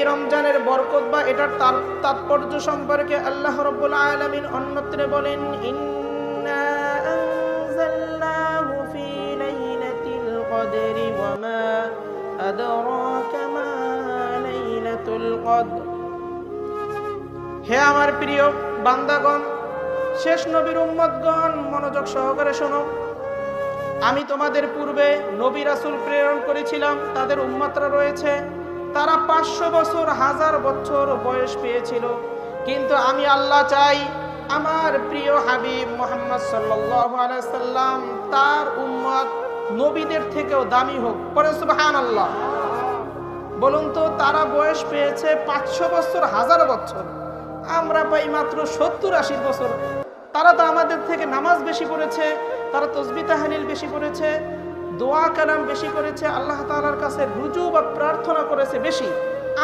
রমজানের বরকত বা এটার তাৎপর্য সম্পর্কে আল্লাহ রাব্বুল আলামিন অন্যত্রে বলেন, ইন্না আনজালনাহু ফি লাইলাতিল কদরি ওয়া মা আদরাকা মা লাইলাতুল কদর। হে আমার প্রিয় বান্দাগণ, শেষ নবীর উম্মতগণ, মনোযোগ সহকারে শোনো। আমি তোমাদের পূর্বে নবী রাসূল প্রেরণ করেছিলাম, তাদের উম্মতরা রয়েছে, তারা 500 বছর 1000 বছর বয়স পেয়েছিল। কিন্তু আমি আল্লাহ চাই আমার প্রিয় হাবিব মুহাম্মদ সাল্লাল্লাহু আলাইহি সাল্লাম তার উম্মত নবীদের থেকেও দামি হোক। পড়েন সুবহানাল্লাহ। বলুন তো, তারা বয়স পেয়েছে 500 বছর 1000 বছর, আমরা পাই মাত্র 70-80 বছর। তারা তো আমাদের থেকে নামাজ বেশি পড়েছে, তারা তাসবিহ তাহলিল বেশি পড়েছে, দোয়া কালাম বেশি করেছে, আল্লাহ তাআলার কাছে রুজু বা প্রার্থনা করেছে বেশি।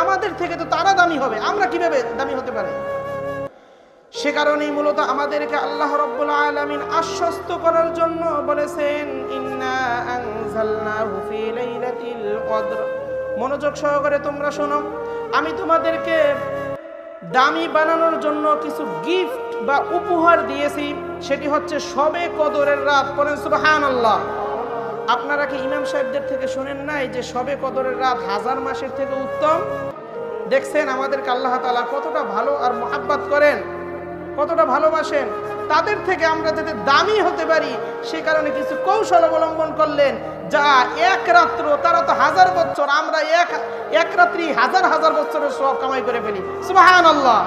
আমাদের থেকে তো তারা দামি হবে, আমরা কিভাবে দামি হতে পারি? সে কারণেই মূলত আমাদেরকে আল্লাহ রাব্বুল আলামিন আশ্বস্ত করার জন্য বলেছেন, ইন্না আনজালনাহু ফি লাইলাতিল কদর। মনোযোগ সহকারে তোমরা শোনো, আমি তোমাদেরকে দামি বানানোর জন্য কিছু গিফট বা উপহার দিয়েছি, সেটি হচ্ছে শবে কদরের রাত। পড়েন সুবহানাল্লাহ। আপনারা কি ইমাম সাহেবদের থেকে শুনেন নাই যে শবে কদরের রাত 1000 মাসের থেকে উত্তম? দেখছেন আমাদেরকে আল্লাহ তাআলা কতটা ভালো আর মহাব্বত করেন, কতটা ভালোবাসেন। তাদের থেকে আমরা যাতে দামি হতে পারি সে কারণে কিছু কৌশল অবলম্বন করলেন, যা এক রাত্র, তারা তো 1000 বছর, আমরা এক রাত্রি 1000 বছরের সওয়াব কামাই করে ফেলি। সুবহানাল্লাহ।